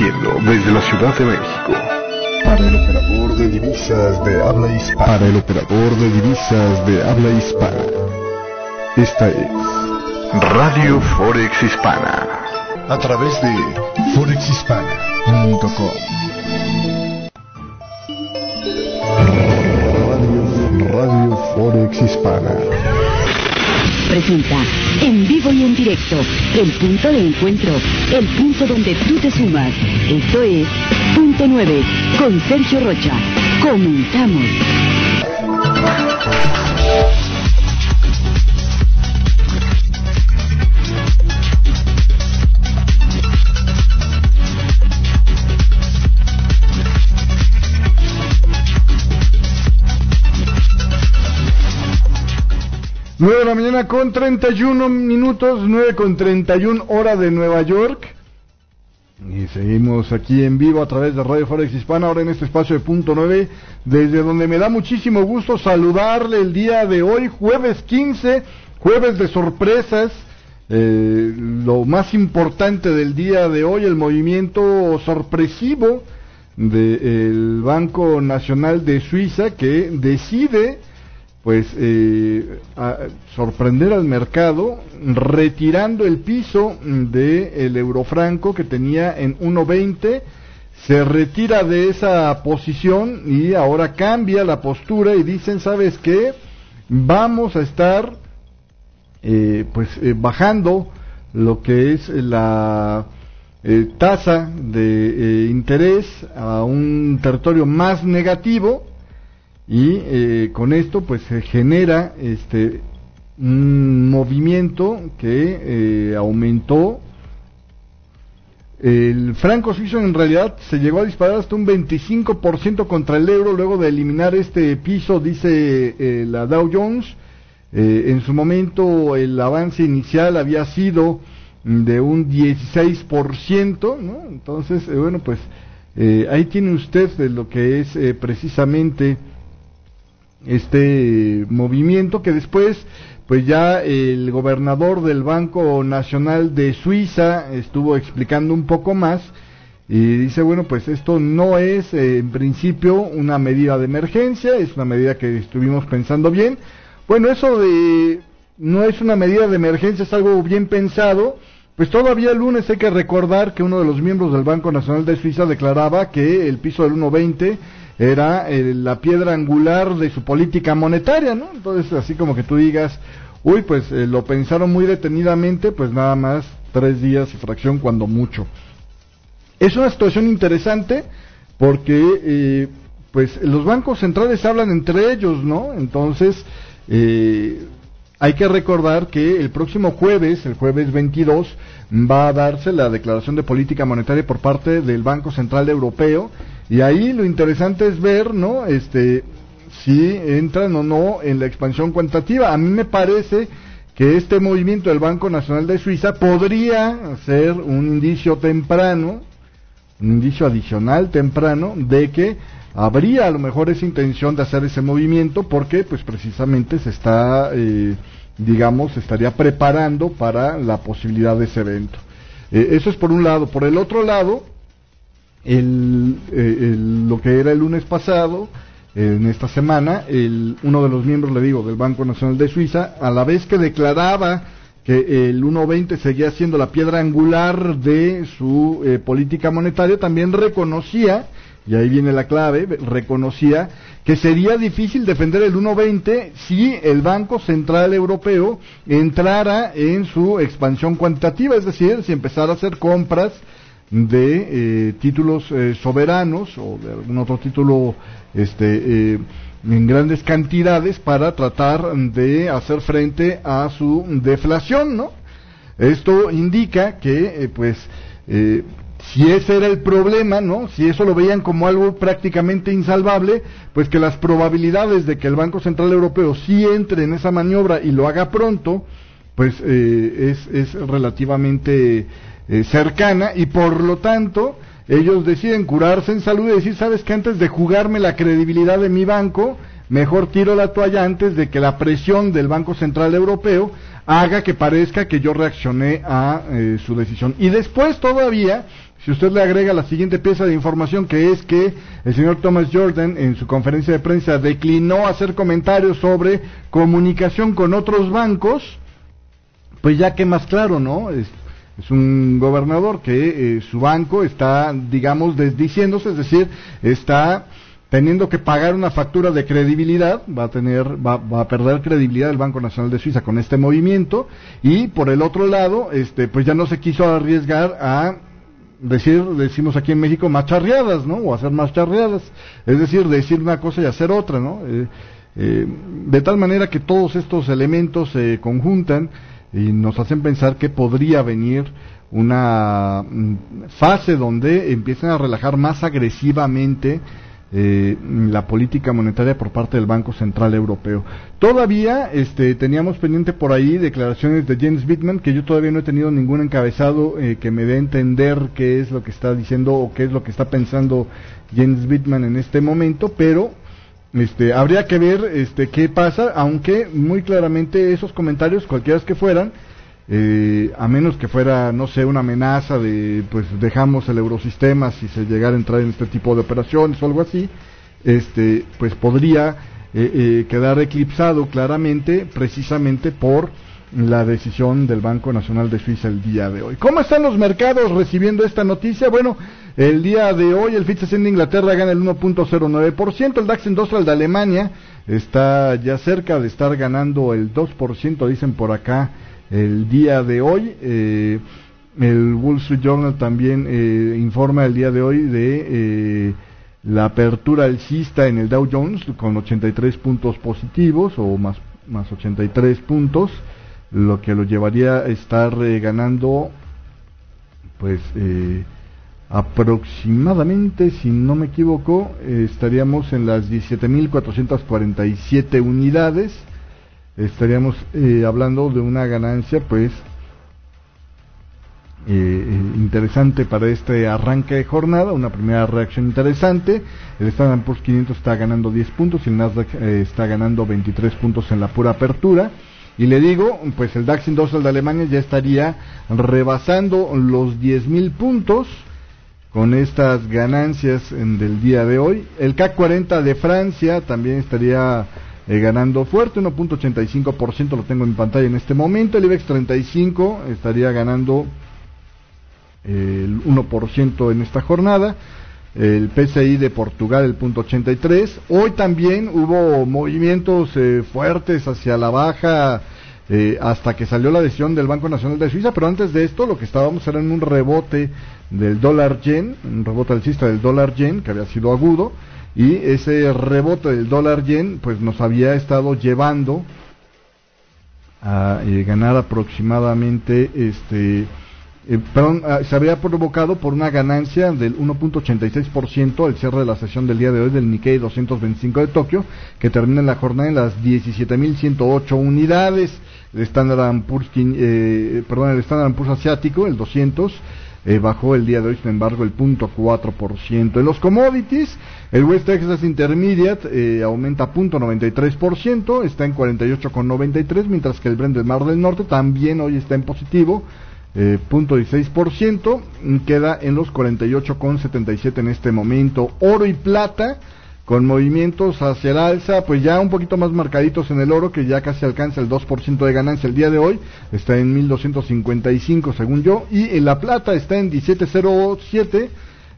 transmitiendo desde la Ciudad de México. Para el operador de divisas de habla hispana. Para el operador de divisas de habla hispana. Esta es Radio Forex Hispana. A través de forexhispana.com. Radio Forex Hispana presenta en vivo y en directo el punto de encuentro, el punto donde tú te sumas. Esto es Punto 9 con Sergio Rocha. Comenzamos. Nueve de la mañana con 31 minutos, 9:31 hora de Nueva York. Y seguimos aquí en vivo a través de Radio Forex Hispana, ahora en este espacio de Punto 9, desde donde me da muchísimo gusto saludarle el día de hoy, jueves 15, jueves de sorpresas. Lo más importante del día de hoy, el movimiento sorpresivo del Banco Nacional de Suiza, que decide sorprender al mercado retirando el piso del eurofranco que tenía en 1.20, se retira de esa posición y ahora cambia la postura y dicen, ¿sabes qué? Vamos a estar bajando lo que es la tasa de interés a un territorio más negativo. Y con esto pues se genera un movimiento que aumentó. El franco suizo en realidad se llegó a disparar hasta un 25% contra el euro luego de eliminar este piso, dice la Dow Jones. En su momento el avance inicial había sido de un 16%, ¿no? Entonces, ahí tiene usted de lo que es precisamente este movimiento, que después pues ya el gobernador del Banco Nacional de Suiza estuvo explicando un poco más y dice, esto no es en principio una medida de emergencia, es una medida que estuvimos pensando bien. Eso de no es una medida de emergencia, es algo bien pensado. Pues todavía el lunes hay que recordar que uno de los miembros del Banco Nacional de Suiza declaraba que el piso del 1.20 era la piedra angular de su política monetaria, ¿no? Entonces, así como que tú digas, lo pensaron muy detenidamente, pues nada más 3 días y fracción cuando mucho. Es una situación interesante porque, los bancos centrales hablan entre ellos, ¿no? Entonces, hay que recordar que el próximo jueves, el jueves 22, va a darse la declaración de política monetaria por parte del Banco Central Europeo, y ahí lo interesante es ver, ¿no? Si entran o no en la expansión cuantitativa. A mí me parece que este movimiento del Banco Nacional de Suiza podría ser un indicio temprano, un indicio adicional temprano, de que habría a lo mejor esa intención de hacer ese movimiento, porque pues precisamente se está, se estaría preparando para la posibilidad de ese evento. Eso es por un lado. Por el otro lado, lo que era el lunes pasado, en esta semana, uno de los miembros, del Banco Nacional de Suiza, a la vez que declaraba que el 1.20 seguía siendo la piedra angular de su política monetaria, también reconocía, y ahí viene la clave, reconocía que sería difícil defender el 1.20 si el Banco Central Europeo entrara en su expansión cuantitativa, es decir, si empezara a hacer compras de títulos soberanos o de algún otro título en grandes cantidades para tratar de hacer frente a su deflación, ¿no? Esto indica que si ese era el problema, ¿no? Si eso lo veían como algo prácticamente insalvable, pues que las probabilidades de que el Banco Central Europeo sí entre en esa maniobra y lo haga pronto, pues es relativamente cercana, y por lo tanto ellos deciden curarse en salud y decir, ¿sabes qué? Antes de jugarme la credibilidad de mi banco, mejor tiro la toalla antes de que la presión del Banco Central Europeo haga que parezca que yo reaccioné a su decisión. Y después todavía si usted le agrega la siguiente pieza de información, que es que el señor Thomas Jordan en su conferencia de prensa declinó hacer comentarios sobre comunicación con otros bancos, pues ya que más claro, ¿no? Es un gobernador que su banco está, digamos, desdiciéndose, es decir, está teniendo que pagar una factura de credibilidad, va a perder credibilidad el Banco Nacional de Suiza con este movimiento, y por el otro lado, pues ya no se quiso arriesgar a decimos aquí en México, más charreadas, ¿no? O hacer más charreadas, es decir, decir una cosa y hacer otra, ¿no? De tal manera que todos estos elementos se conjuntan y nos hacen pensar que podría venir una fase donde empiecen a relajar más agresivamente la política monetaria por parte del Banco Central Europeo. Todavía teníamos pendiente por ahí declaraciones de Jens Wittmann, que yo todavía no he tenido ningún encabezado que me dé a entender qué es lo que está diciendo o qué es lo que está pensando Jens Wittmann en este momento, pero habría que ver qué pasa, aunque muy claramente esos comentarios, cualquiera que fueran, a menos que fuera, no sé, una amenaza de, pues dejamos el eurosistema si se llegara a entrar en este tipo de operaciones o algo así, pues podría quedar eclipsado claramente, precisamente por la decisión del Banco Nacional de Suiza el día de hoy. ¿Cómo están los mercados recibiendo esta noticia? Bueno, el día de hoy el FTSE de Inglaterra gana el 1.09%, el DAX Industrial de Alemania está ya cerca de estar ganando el 2%, dicen por acá, el día de hoy. El Wall Street Journal también informa el día de hoy de la apertura alcista en el Dow Jones con 83 puntos positivos o más 83 puntos, lo que lo llevaría a estar ganando pues aproximadamente, si no me equivoco, estaríamos en las 17.447 unidades. Estaríamos hablando de una ganancia pues interesante para este arranque de jornada, una primera reacción interesante. El Standard & Poor's 500 está ganando 10 puntos y el Nasdaq está ganando 23 puntos en la pura apertura. Y le digo, pues el DAX Industrial de Alemania ya estaría rebasando los 10.000 puntos con estas ganancias del día de hoy. El CAC 40 de Francia también estaría ganando fuerte, 1.85%, lo tengo en pantalla en este momento. El IBEX 35 estaría ganando el 1% en esta jornada. El PCI de Portugal el 0.83. Hoy también hubo movimientos fuertes hacia la baja hasta que salió la decisión del Banco Nacional de Suiza, pero antes de esto lo que estábamos era en un rebote del dólar yen, un rebote alcista del dólar yen que había sido agudo, y ese rebote del dólar yen pues nos había estado llevando a ganar aproximadamente se había provocado por una ganancia del 1.86% al cierre de la sesión del día de hoy del Nikkei 225 de Tokio, que termina en la jornada en las 17.108 unidades. El Standard & Poor's asiático, el 200, bajó el día de hoy, sin embargo, el 0.4%. En los commodities, el West Texas Intermediate aumenta 0.93%, está en 48.93, mientras que el Brent del Mar del Norte también hoy está en positivo, 0.16%, queda en los 48.77 en este momento. Oro y plata con movimientos hacia el alza, pues ya un poquito más marcaditos en el oro, que ya casi alcanza el 2% de ganancia el día de hoy, está en 1.255 según yo, y en la plata está en 17.07,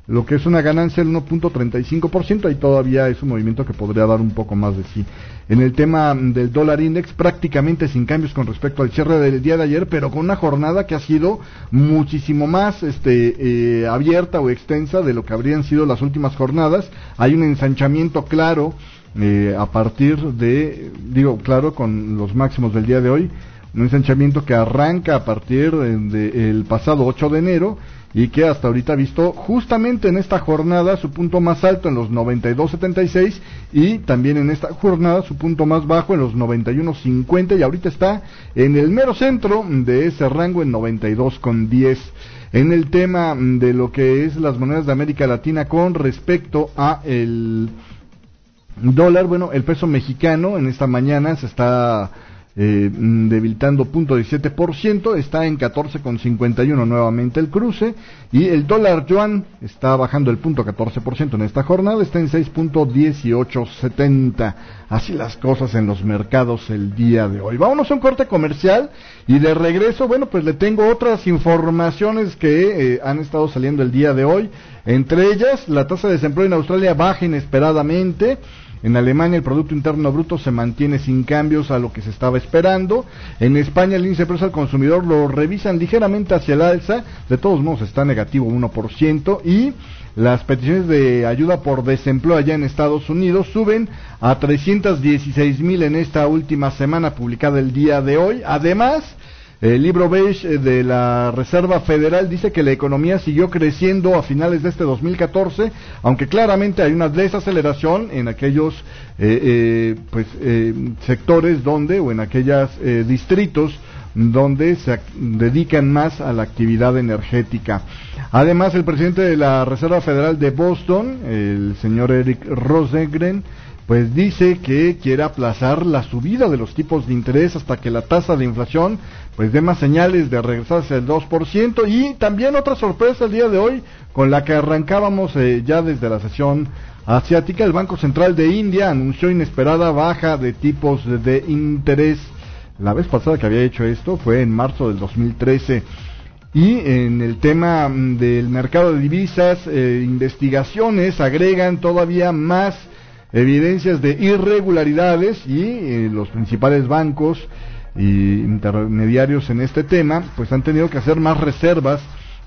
lo que es una ganancia del 1.35%, ahí todavía es un movimiento que podría dar un poco más de sí. En el tema del dólar index, prácticamente sin cambios con respecto al cierre del día de ayer, pero con una jornada que ha sido muchísimo más abierta o extensa de lo que habrían sido las últimas jornadas. Hay un ensanchamiento claro a partir de, claro, con los máximos del día de hoy, un ensanchamiento que arranca a partir del pasado 8 de enero, y que hasta ahorita ha visto justamente en esta jornada su punto más alto en los 92.76 y también en esta jornada su punto más bajo en los 91.50, y ahorita está en el mero centro de ese rango en 92.10. En el tema de lo que es las monedas de América Latina con respecto a el dólar, bueno, el peso mexicano en esta mañana se está debilitando 0.17%, está en 14,51 nuevamente el cruce, y el dólar yuan está bajando el 0.14% en esta jornada, está en 6.1870. Así las cosas en los mercados el día de hoy. Vámonos a un corte comercial y de regreso, bueno, pues le tengo otras informaciones que han estado saliendo el día de hoy, entre ellas la tasa de desempleo en Australia baja inesperadamente. En Alemania el Producto Interno Bruto se mantiene sin cambios a lo que se estaba esperando. En España el índice de precios al consumidor lo revisan ligeramente hacia el alza, de todos modos está negativo 1%, y las peticiones de ayuda por desempleo allá en Estados Unidos suben a 316,000 en esta última semana publicada el día de hoy. Además, el libro beige de la Reserva Federal dice que la economía siguió creciendo a finales de este 2014, aunque claramente hay una desaceleración en aquellos sectores donde, o en aquellos distritos donde se dedican más a la actividad energética. Además, el presidente de la Reserva Federal de Boston, el señor Eric Rosengren, pues dice que quiere aplazar la subida de los tipos de interés hasta que la tasa de inflación pues dé más señales de regresar hacia el 2%, y también otra sorpresa el día de hoy con la que arrancábamos ya desde la sesión asiática. El Banco Central de India anunció inesperada baja de tipos de interés. La vez pasada que había hecho esto fue en marzo del 2013. Y en el tema del mercado de divisas, investigaciones agregan todavía más evidencias de irregularidades, y los principales bancos y intermediarios en este tema pues han tenido que hacer más reservas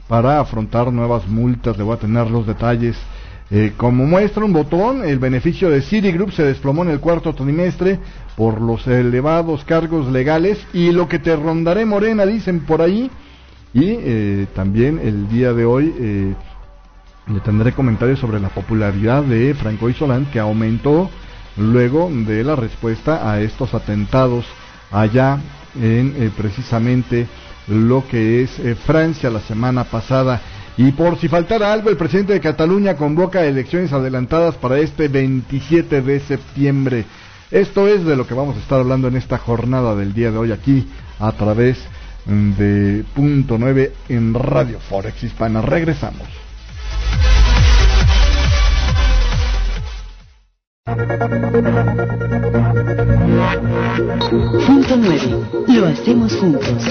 para afrontar nuevas multas. Le voy a tener los detalles. Como muestra un botón, el beneficio de Citigroup se desplomó en el cuarto trimestre por los elevados cargos legales y lo que te rondaré morena, dicen por ahí. Y también el día de hoy le tendré comentarios sobre la popularidad de Francois Hollande, que aumentó luego de la respuesta a estos atentados allá en precisamente lo que es Francia la semana pasada. Y por si faltara algo, el presidente de Cataluña convoca elecciones adelantadas para este 27 de septiembre. Esto es de lo que vamos a estar hablando en esta jornada del día de hoy aquí a través de Punto 9 en Radio Forex Hispana. Regresamos. Punto 9. Lo hacemos juntos.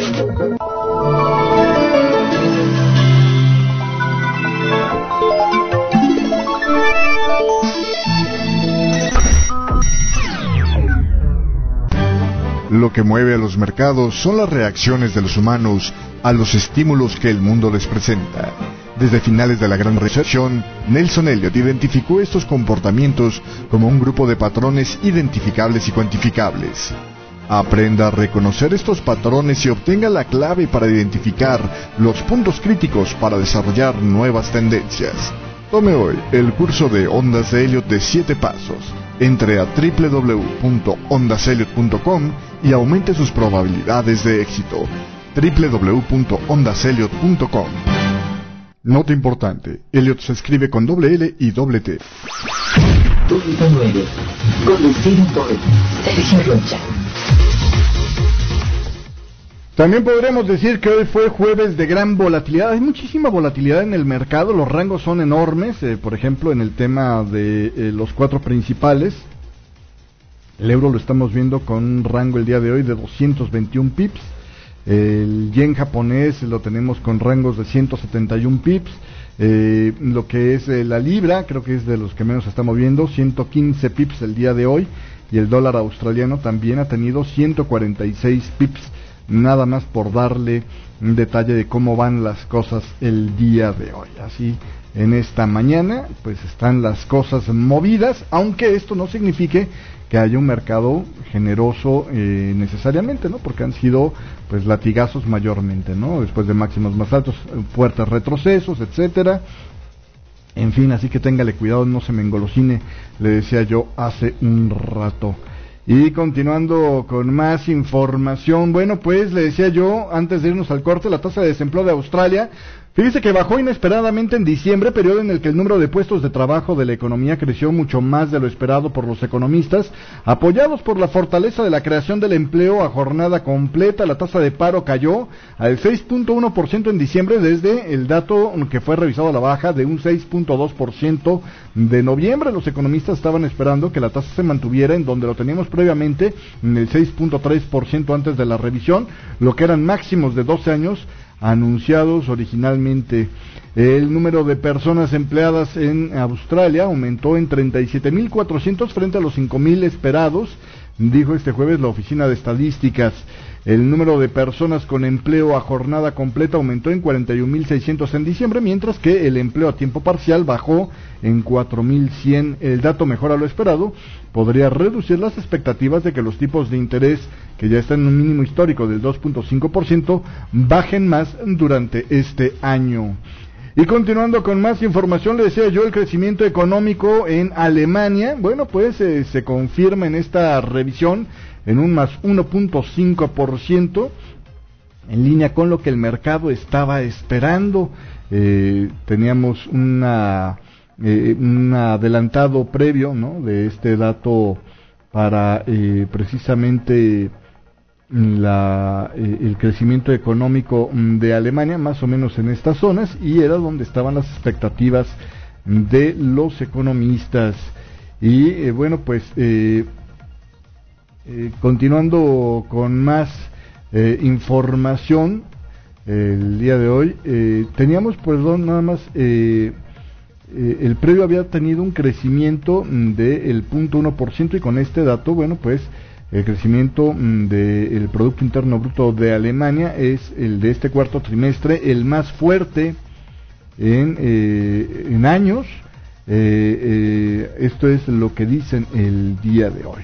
Lo que mueve a los mercados son las reacciones de los humanos a los estímulos que el mundo les presenta. Desde finales de la Gran Recesión, Nelson Elliott identificó estos comportamientos como un grupo de patrones identificables y cuantificables. Aprenda a reconocer estos patrones y obtenga la clave para identificar los puntos críticos para desarrollar nuevas tendencias. Tome hoy el curso de Ondas de Elliott de 7 pasos. Entre a www.ondaselliott.com y aumente sus probabilidades de éxito. www.ondaselliott.com. Nota importante, Elliott se escribe con doble L y doble T. Punto 9. Conducido por Sergio Rocha. También podremos decir que hoy fue jueves de gran volatilidad. Hay muchísima volatilidad en el mercado, los rangos son enormes. Por ejemplo, en el tema de los 4 principales, el euro lo estamos viendo con un rango el día de hoy de 221 pips. El yen japonés lo tenemos con rangos de 171 pips. Lo que es la libra, creo que es de los que menos se está moviendo, 115 pips el día de hoy. Y el dólar australiano también ha tenido 146 pips. Nada más por darle un detalle de cómo van las cosas el día de hoy. Así, en esta mañana, pues están las cosas movidas, aunque esto no signifique que haya un mercado generoso necesariamente, ¿no? Porque han sido, pues, latigazos mayormente, ¿no? Después de máximos más altos, fuertes retrocesos, etcétera. En fin, así que téngale cuidado, no se me engolosine, le decía yo hace un rato. Y continuando con más información, bueno, pues le decía yo, antes de irnos al corte, la tasa de desempleo de Australia Fíjese que bajó inesperadamente en diciembre, periodo en el que el número de puestos de trabajo de la economía creció mucho más de lo esperado por los economistas, apoyados por la fortaleza de la creación del empleo a jornada completa. La tasa de paro cayó al 6.1% en diciembre, desde el dato que fue revisado a la baja de un 6.2% de noviembre. Los economistas estaban esperando que la tasa se mantuviera en donde lo teníamos previamente, en el 6.3% antes de la revisión, lo que eran máximos de 12 años anunciados originalmente. El número de personas empleadas en Australia aumentó en 37.400 frente a los 5.000 esperados, dijo este jueves la Oficina de Estadísticas. El número de personas con empleo a jornada completa aumentó en 41.600 en diciembre, mientras que el empleo a tiempo parcial bajó en 4.100. El dato mejor a lo esperado podría reducir las expectativas de que los tipos de interés, que ya están en un mínimo histórico del 2.5%, bajen más durante este año. Y continuando con más información, le decía yo, el crecimiento económico en Alemania, bueno, pues se confirma en esta revisión en un más 1.5%, en línea con lo que el mercado estaba esperando. Teníamos un adelantado previo, ¿no?, de este dato para precisamente el crecimiento económico de Alemania, más o menos en estas zonas, y era donde estaban las expectativas de los economistas. Y bueno, pues continuando con más información, el día de hoy teníamos, perdón, nada más el previo había tenido un crecimiento del 0.1%, y con este dato, bueno, pues el crecimiento del Producto Interno Bruto de Alemania es el de este cuarto trimestre, el más fuerte en años. Esto es lo que dicen el día de hoy.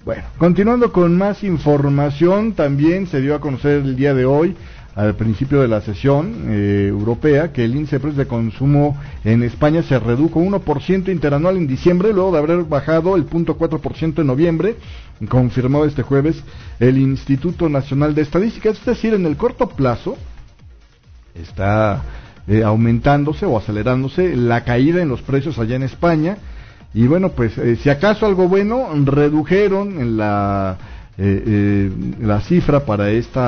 Bueno, continuando con más información, también se dio a conocer el día de hoy, al principio de la sesión europea, que el índice de precios de consumo en España se redujo 1% interanual en diciembre, luego de haber bajado el 0.4% en noviembre, confirmó este jueves el Instituto Nacional de Estadísticas. Es decir, en el corto plazo está aumentándose o acelerándose la caída en los precios allá en España. Y bueno, pues si acaso algo bueno, redujeron en la cifra para este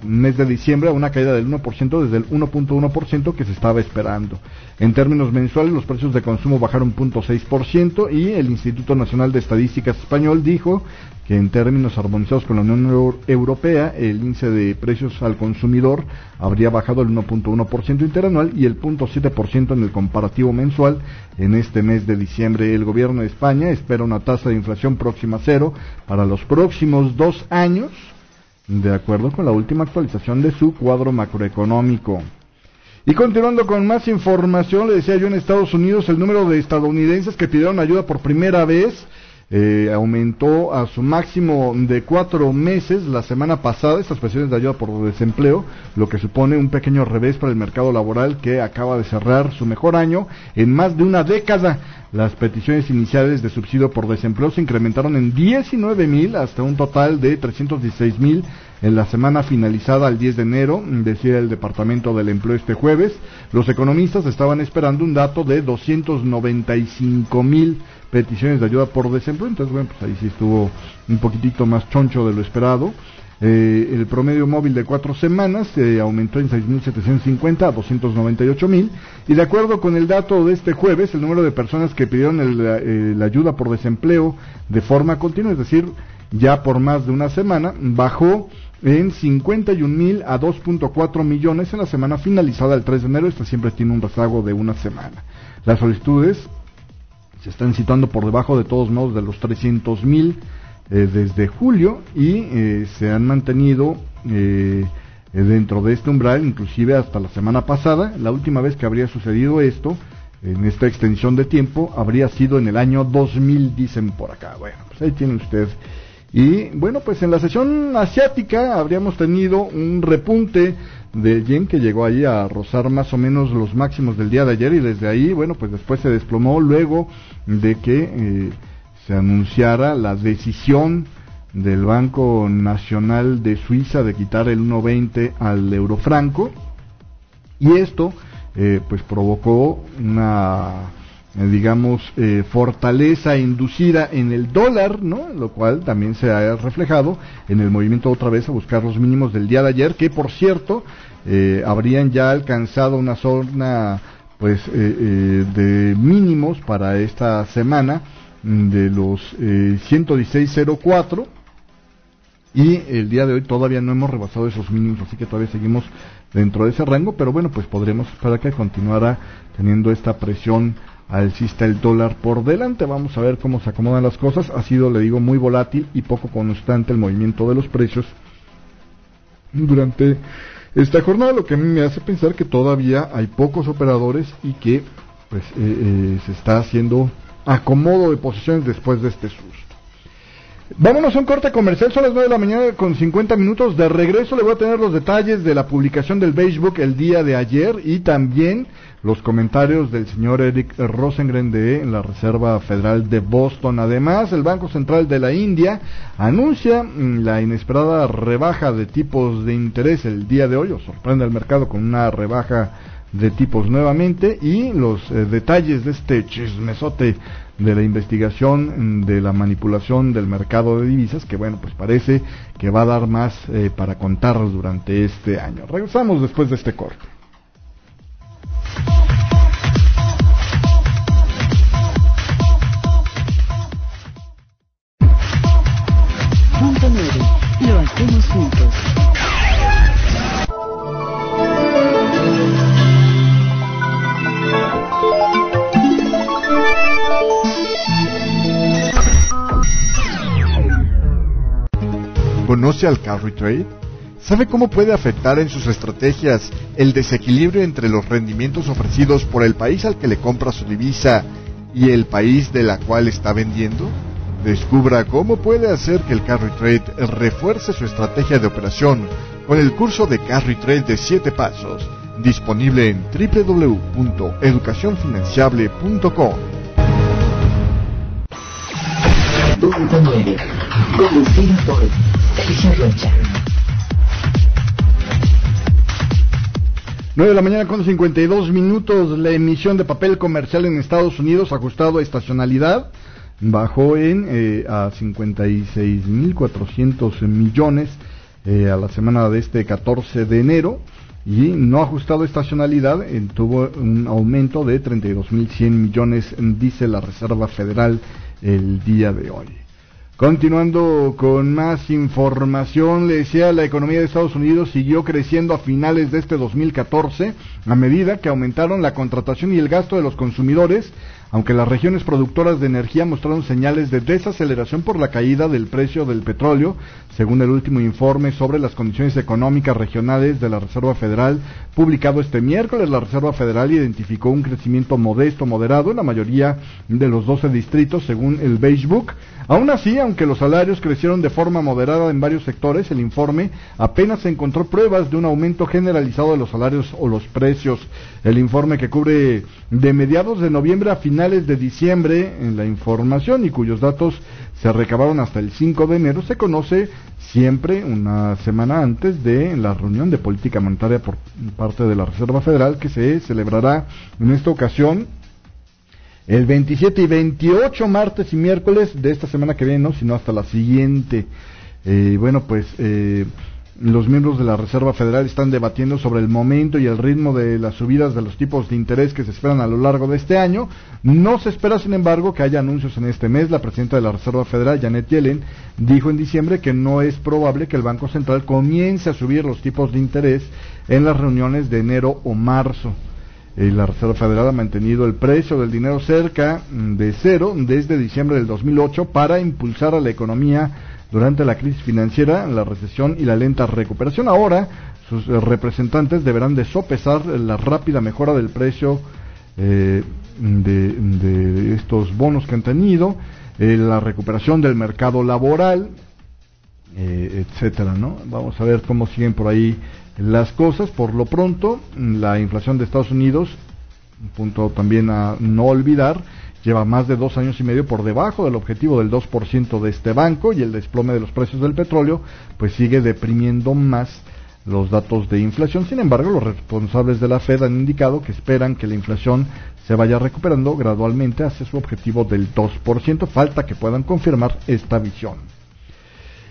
mes de diciembre a una caída del 1% desde el 1.1% que se estaba esperando. En términos mensuales, los precios de consumo bajaron 0.6%, y el Instituto Nacional de Estadísticas español dijo que en términos armonizados con la Unión Europea, el índice de precios al consumidor habría bajado el 1.1% interanual y el 0.7% en el comparativo mensual en este mes de diciembre. El gobierno de España espera una tasa de inflación próxima a cero para los próximos 2 años, de acuerdo con la última actualización de su cuadro macroeconómico. Y continuando con más información, le decía yo, en Estados Unidos el número de estadounidenses que pidieron ayuda por primera vez aumentó a su máximo de 4 meses la semana pasada, estas peticiones de ayuda por desempleo, lo que supone un pequeño revés para el mercado laboral, que acaba de cerrar su mejor año en más de una década. Las peticiones iniciales de subsidio por desempleo se incrementaron en 19,000 hasta un total de 316,000 en la semana finalizada al 10 de enero, decía el Departamento del Empleo este jueves. Los economistas estaban esperando un dato de 295,000 peticiones de ayuda por desempleo, entonces bueno, pues ahí sí estuvo un poquitito más choncho de lo esperado. El promedio móvil de 4 semanas aumentó en 6.750 a 298,000, y de acuerdo con el dato de este jueves, el número de personas que pidieron la ayuda por desempleo de forma continua, es decir, ya por más de una semana, bajó en 51,000 a 2.4 millones en la semana finalizada el 3 de enero. Esta siempre tiene un rezago de una semana. Las solicitudes se están situando por debajo de todos modos de los 300,000 desde julio, y se han mantenido dentro de este umbral inclusive hasta la semana pasada. La última vez que habría sucedido esto en esta extensión de tiempo habría sido en el año 2000, dicen por acá. Bueno, pues ahí tiene usted. Y bueno, pues en la sesión asiática habríamos tenido un repunte del yen que llegó ahí a rozar más o menos los máximos del día de ayer, y desde ahí, bueno, pues después se desplomó luego de que se anunciara la decisión del Banco Nacional de Suiza de quitar el 1.20 al eurofranco. Y esto pues provocó una fortaleza inducida en el dólar, ¿no? Lo cual también se ha reflejado en el movimiento otra vez a buscar los mínimos del día de ayer, que por cierto habrían ya alcanzado una zona de mínimos para esta semana de los 116.04, y el día de hoy todavía no hemos rebasado esos mínimos, así que todavía seguimos dentro de ese rango, pero bueno, pues podremos esperar que continuara teniendo esta presión alcista el dólar por delante. Vamos a ver cómo se acomodan las cosas. Ha sido, le digo, muy volátil y poco constante el movimiento de los precios durante esta jornada, lo que a mí me hace pensar que todavía hay pocos operadores y que pues se está haciendo acomodo de posiciones después de este susto. Vámonos a un corte comercial, son las 9 de la mañana con 50 minutos. De regreso le voy a tener los detalles de la publicación del Beige Book el día de ayer y también los comentarios del señor Eric Rosengren de la Reserva Federal de Boston. Además, el Banco Central de la India anuncia la inesperada rebaja de tipos de interés el día de hoy, o sorprende al mercado con una rebaja de tipos nuevamente, y los detalles de este chismesote de la investigación de la manipulación del mercado de divisas, que bueno, pues parece que va a dar más para contar durante este año. Regresamos después de este corte. Punto 9. Lo hacemos juntos. ¿Conoce al carry trade? ¿Sabe cómo puede afectar en sus estrategias el desequilibrio entre los rendimientos ofrecidos por el país al que le compra su divisa y el país de la cual está vendiendo? Descubra cómo puede hacer que el carry trade refuerce su estrategia de operación con el curso de carry trade de 7 pasos, disponible en www.educacionfinanciable.com. Punto 9. Conducido por Sergio Rocha. 9 de la mañana con 52 minutos. La emisión de papel comercial en Estados Unidos, ajustado a estacionalidad, bajó a 56.400 millones a la semana de este 14 de enero, y no ajustado a estacionalidad tuvo un aumento de 32.100 millones, dice la Reserva Federal el día de hoy. Continuando con más información, le decía, la economía de Estados Unidos siguió creciendo a finales de este 2014 a medida que aumentaron la contratación y el gasto de los consumidores, aunque las regiones productoras de energía mostraron señales de desaceleración por la caída del precio del petróleo, según el último informe sobre las condiciones económicas regionales de la Reserva Federal, publicado este miércoles. La Reserva Federal identificó un crecimiento modesto, moderado en la mayoría de los 12 distritos, según el Beige Book. Aún así, aunque los salarios crecieron de forma moderada en varios sectores, el informe apenas encontró pruebas de un aumento generalizado de los salarios o los precios. El informe, que cubre de mediados de noviembre a finales de diciembre en la información y cuyos datos se recabaron hasta el 5 de enero, se conoce siempre una semana antes de la reunión de política monetaria por parte de la Reserva Federal, que se celebrará en esta ocasión el 27 y 28, martes y miércoles de esta semana que viene, no, sino hasta la siguiente. Los miembros de la Reserva Federal están debatiendo sobre el momento y el ritmo de las subidas de los tipos de interés que se esperan a lo largo de este año. No se espera, sin embargo, que haya anuncios en este mes. La presidenta de la Reserva Federal, Janet Yellen, dijo en diciembre que no es probable que el Banco Central comience a subir los tipos de interés en las reuniones de enero o marzo. La Reserva Federal ha mantenido el precio del dinero cerca de cero desde diciembre del 2008 para impulsar a la economía durante la crisis financiera, la recesión y la lenta recuperación. Ahora, sus representantes deberán de sopesar la rápida mejora del precio de estos bonos que han tenido, la recuperación del mercado laboral, etcétera, ¿no? Vamos a ver cómo siguen por ahí las cosas. Por lo pronto, la inflación de Estados Unidos, un punto también a no olvidar, lleva más de 2 años y medio por debajo del objetivo del 2% de este banco, y el desplome de los precios del petróleo pues sigue deprimiendo más los datos de inflación. Sin embargo, los responsables de la Fed han indicado que esperan que la inflación se vaya recuperando gradualmente hacia su objetivo del 2%. Falta que puedan confirmar esta visión.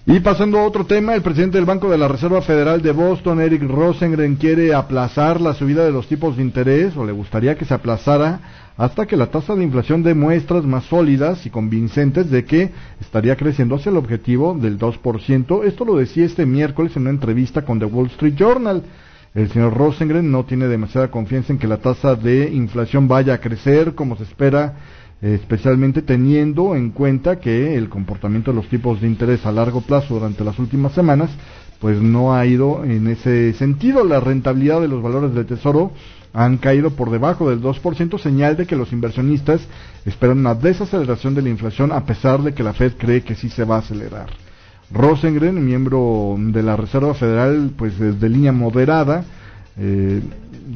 Y pasando a otro tema, el presidente del Banco de la Reserva Federal de Boston, Eric Rosengren, quiere aplazar la subida de los tipos de interés, o le gustaría que se aplazara hasta que la tasa de inflación dé muestras más sólidas y convincentes de que estaría creciendo hacia el objetivo del 2%. Esto lo decía este miércoles en una entrevista con The Wall Street Journal. El señor Rosengren no tiene demasiada confianza en que la tasa de inflación vaya a crecer como se espera, especialmente teniendo en cuenta que el comportamiento de los tipos de interés a largo plazo durante las últimas semanas pues no ha ido en ese sentido. La rentabilidad de los valores del tesoro han caído por debajo del 2%, señal de que los inversionistas esperan una desaceleración de la inflación a pesar de que la Fed cree que sí se va a acelerar. Rosengren, miembro de la Reserva Federal, pues desde línea moderada,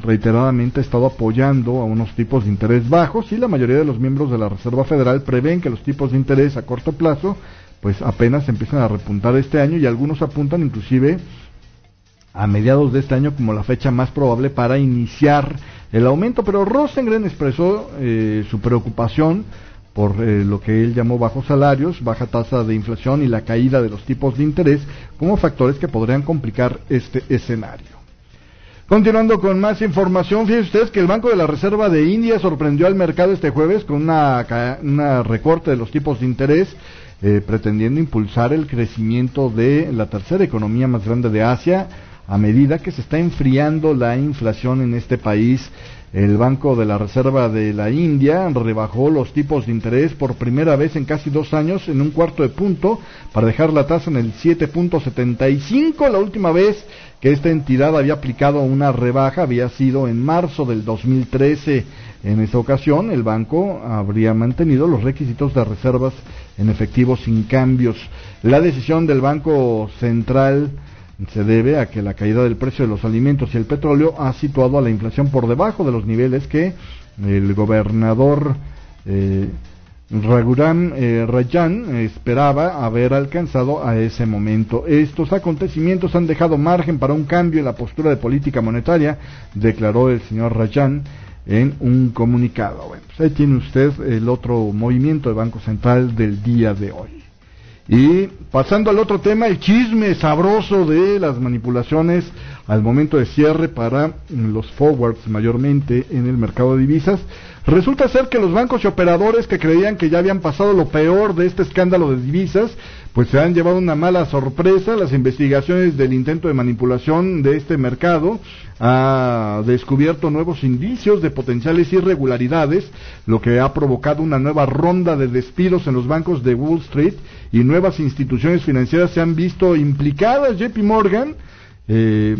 reiteradamente ha estado apoyando a unos tipos de interés bajos, y la mayoría de los miembros de la Reserva Federal prevén que los tipos de interés a corto plazo pues apenas empiezan a repuntar este año, y algunos apuntan inclusive a mediados de este año como la fecha más probable para iniciar el aumento. Pero Rosengren expresó su preocupación por lo que él llamó bajos salarios, baja tasa de inflación y la caída de los tipos de interés como factores que podrían complicar este escenario. Continuando con más información, fíjense ustedes que el Banco de la Reserva de India sorprendió al mercado este jueves con una recorte de los tipos de interés, pretendiendo impulsar el crecimiento de la tercera economía más grande de Asia a medida que se está enfriando la inflación en este país. El Banco de la Reserva de la India rebajó los tipos de interés por primera vez en casi 2 años en 1/4 de punto para dejar la tasa en el 7.75. La última vez que esta entidad había aplicado una rebaja había sido en marzo del 2013. En esa ocasión, el banco habría mantenido los requisitos de reservas en efectivo sin cambios. La decisión del Banco Central se debe a que la caída del precio de los alimentos y el petróleo ha situado a la inflación por debajo de los niveles que el gobernador Raghuram Rajan esperaba haber alcanzado a ese momento. Estos acontecimientos han dejado margen para un cambio en la postura de política monetaria, declaró el señor Rajan en un comunicado. Bueno, pues ahí tiene usted el otro movimiento del Banco Central del día de hoy. Y pasando al otro tema, el chisme sabroso de las manipulaciones al momento de cierre para los forwards mayormente en el mercado de divisas. Resulta ser que los bancos y operadores que creían que ya habían pasado lo peor de este escándalo de divisas, pues se han llevado una mala sorpresa. Las investigaciones del intento de manipulación de este mercado ha descubierto nuevos indicios de potenciales irregularidades, lo que ha provocado una nueva ronda de despidos en los bancos de Wall Street, y nuevas instituciones financieras se han visto implicadas. JP Morgan y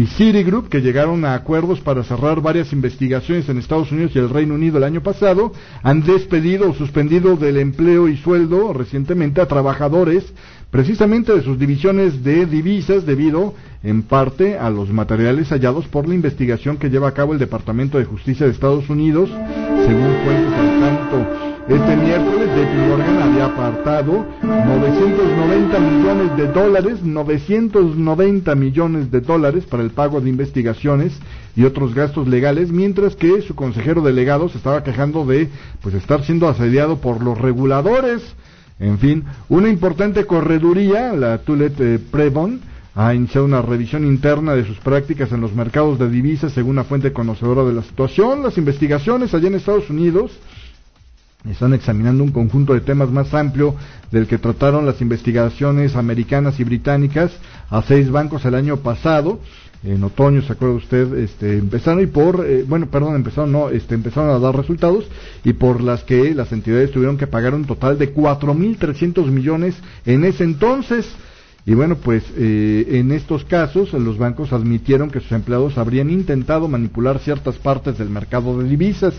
Citigroup, que llegaron a acuerdos para cerrar varias investigaciones en Estados Unidos y el Reino Unido el año pasado, han despedido o suspendido del empleo y sueldo recientemente a trabajadores precisamente de sus divisiones de divisas, debido en parte a los materiales hallados por la investigación que lleva a cabo el Departamento de Justicia de Estados Unidos, según fuentes al tanto. Este miércoles JP Morgan había apartado $990 millones para el pago de investigaciones y otros gastos legales, mientras que su consejero delegado se estaba quejando de estar siendo asediado por los reguladores. En fin, una importante correduría, la Tullett Prebon, ha iniciado una revisión interna de sus prácticas en los mercados de divisas, según una fuente conocedora de la situación. Las investigaciones allá en Estados Unidos están examinando un conjunto de temas más amplio del que trataron las investigaciones americanas y británicas a 6 bancos el año pasado. En otoño, ¿se acuerda usted? Empezaron a dar resultados, y por las que las entidades tuvieron que pagar un total de 4.300 millones en ese entonces. Y bueno, pues en estos casos los bancos admitieron que sus empleados habrían intentado manipular ciertas partes del mercado de divisas.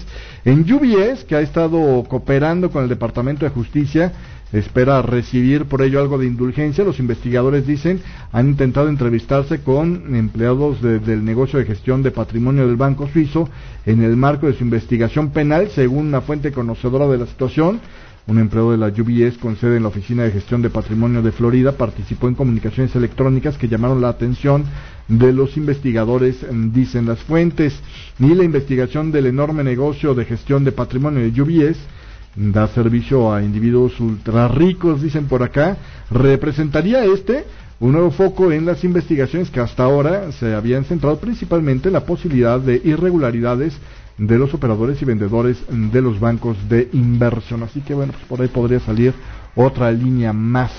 En UBS, que ha estado cooperando con el Departamento de Justicia, espera recibir por ello algo de indulgencia. Los investigadores dicen han intentado entrevistarse con empleados del negocio de gestión de patrimonio del banco suizo en el marco de su investigación penal, según una fuente conocedora de la situación. un empleado de la UBS con sede en la Oficina de Gestión de Patrimonio de Florida, participó en comunicaciones electrónicas que llamaron la atención de los investigadores, dicen las fuentes. Y la investigación del enorme negocio de gestión de patrimonio de UBS da servicio a individuos ultra ricos, dicen por acá, representaría un nuevo foco en las investigaciones que hasta ahora se habían centrado principalmente en la posibilidad de irregularidades de los operadores y vendedores de los bancos de inversión. Así que bueno, pues por ahí podría salir otra línea más.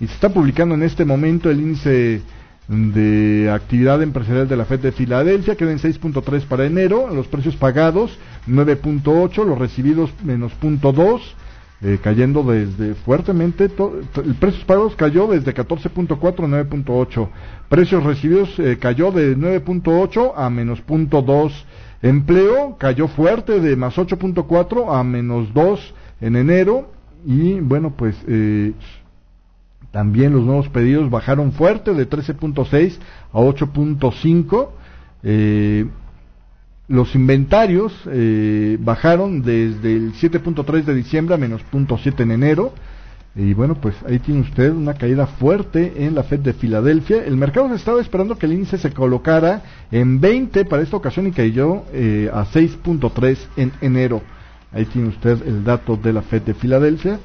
Y se está publicando en este momento el índice de actividad empresarial de la FED de Filadelfia, queda en 6.3 para enero, los precios pagados 9.8, los recibidos menos 0.2, cayendo desde fuertemente, el precios pagados cayó desde 14.4 a 9.8, precios recibidos cayó de 9.8 a menos 0.2, empleo cayó fuerte de más 8.4 a menos 2 en enero, y bueno, pues también los nuevos pedidos bajaron fuerte de 13.6 a 8.5. Los inventarios bajaron desde el 7.3 de diciembre a menos 0.7 en enero. Y bueno, pues ahí tiene usted una caída fuerte en la FED de Filadelfia. El mercado estaba esperando que el índice se colocara en 20 para esta ocasión y cayó a 6.3 en enero. Ahí tiene usted el dato de la FED de Filadelfia.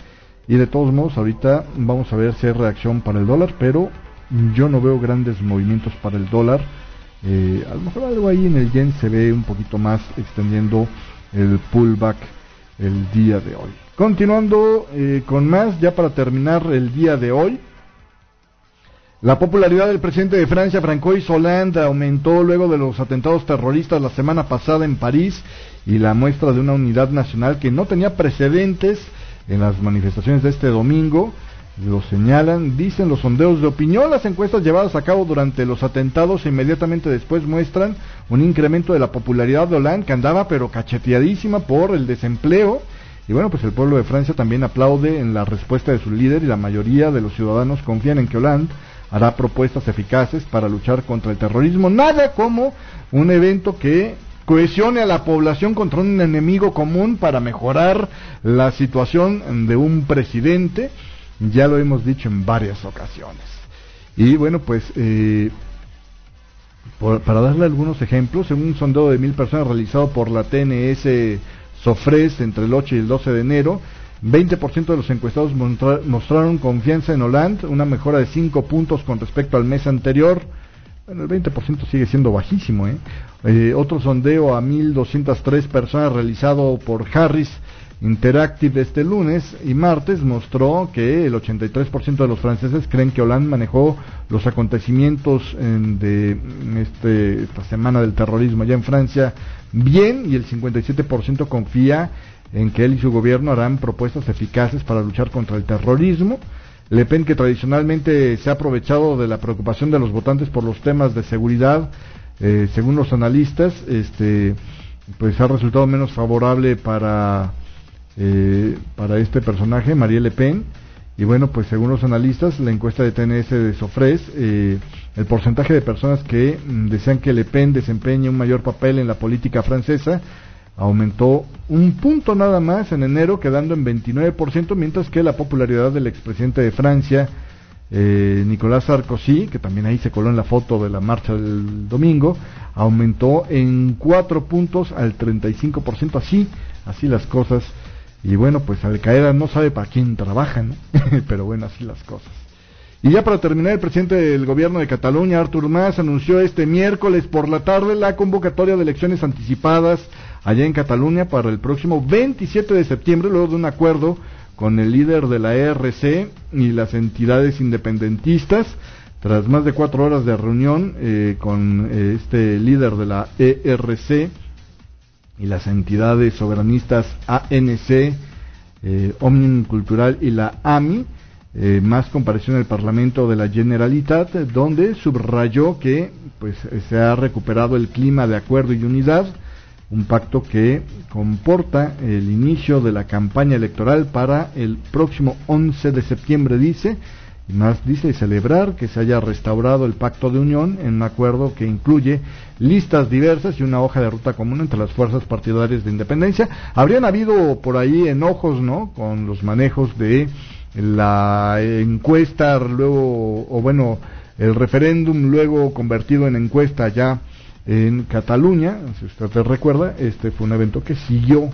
Y de todos modos, ahorita vamos a ver si hay reacción para el dólar, pero yo no veo grandes movimientos para el dólar. A lo mejor algo ahí en el yen se ve un poquito más extendiendo el pullback el día de hoy. Continuando con más, ya para terminar el día de hoy, la popularidad del presidente de Francia, François Hollande, aumentó luego de los atentados terroristas la semana pasada en París y la muestra de una unidad nacional que no tenía precedentes en las manifestaciones de este domingo. Lo señalan, dicen los sondeos de opinión, las encuestas llevadas a cabo durante los atentados e inmediatamente después muestran un incremento de la popularidad de Hollande, que andaba pero cacheteadísima por el desempleo. Y bueno, pues el pueblo de Francia también aplaude en la respuesta de su líder y la mayoría de los ciudadanos confían en que Hollande hará propuestas eficaces para luchar contra el terrorismo. Nada como un evento que cohesione a la población contra un enemigo común para mejorar la situación de un presidente. Ya lo hemos dicho en varias ocasiones. Y bueno, pues para darle algunos ejemplos, en un sondeo de 1,000 personas realizado por la TNS Sofres entre el 8 y el 12 de enero, 20% de los encuestados mostraron confianza en Hollande, una mejora de 5 puntos con respecto al mes anterior. Bueno, el 20% sigue siendo bajísimo, otro sondeo a 1,203 personas realizado por Harris Interactive este lunes y martes mostró que el 83% de los franceses creen que Hollande manejó los acontecimientos de esta semana del terrorismo allá en Francia bien, y el 57% confía en que él y su gobierno harán propuestas eficaces para luchar contra el terrorismo. Le Pen, que tradicionalmente se ha aprovechado de la preocupación de los votantes por los temas de seguridad, según los analistas, pues ha resultado menos favorable para este personaje, Marie Le Pen. Y bueno, pues según los analistas, la encuesta de TNS de Sofres, el porcentaje de personas que desean que Le Pen desempeñe un mayor papel en la política francesa aumentó un punto nada más en enero, quedando en 29%, mientras que la popularidad del expresidente de Francia, Nicolas Sarkozy, que también ahí se coló en la foto de la marcha del domingo, aumentó en 4 puntos al 35%, así las cosas. Y bueno, pues Al Qaeda no sabe para quién trabajan, pero bueno, así las cosas. Y ya para terminar, el presidente del gobierno de Cataluña, Artur Mas, anunció este miércoles por la tarde la convocatoria de elecciones anticipadas allá en Cataluña para el próximo 27 de septiembre, luego de un acuerdo con el líder de la ERC y las entidades independentistas. Tras más de 4 horas de reunión con este líder de la ERC y las entidades soberanistas ANC, Òmnium Cultural y la AMI, Mas compareció en el Parlamento de la Generalitat, donde subrayó que pues se ha recuperado el clima de acuerdo y unidad, un pacto que comporta el inicio de la campaña electoral para el próximo 11 de septiembre, dice, Más dice celebrar que se haya restaurado el pacto de unión en un acuerdo que incluye listas diversas y una hoja de ruta común entre las fuerzas partidarias de independencia. Habrían habido por ahí enojos, ¿no?, con los manejos de la encuesta, luego, o bueno, el referéndum luego convertido en encuesta ya en Cataluña. Si usted te recuerda, este fue un evento que siguió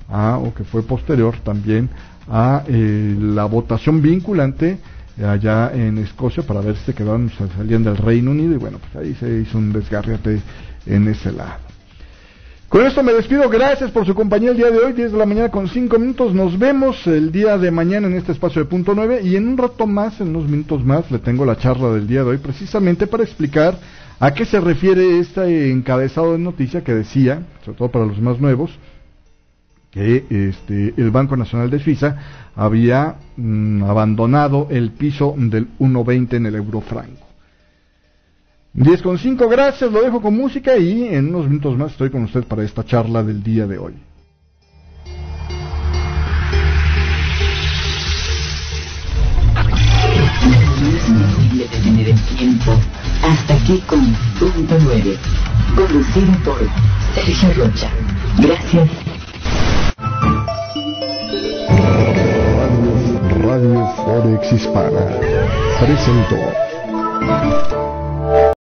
o que fue posterior también a la votación vinculante allá en Escocia para ver si se quedaban, salían del Reino Unido, y bueno, pues ahí se hizo un desgarriate en ese lado. Con esto me despido, gracias por su compañía el día de hoy, 10 de la mañana con 5 minutos, nos vemos el día de mañana en este espacio de Punto 9, y en un rato más, en unos minutos más, le tengo la charla del día de hoy, precisamente para explicar a qué se refiere este encabezado de noticia que decía, sobre todo para los más nuevos, que el Banco Nacional de Suiza había abandonado el piso del 1.20 en el euro franco. 10:05, gracias, lo dejo con música y en unos minutos más estoy con usted para esta charla del día de hoy. No es posible detener el tiempo. Hasta aquí con Punto 9, conducido por Sergio Rocha. Gracias. Radio Forex Hispana presentó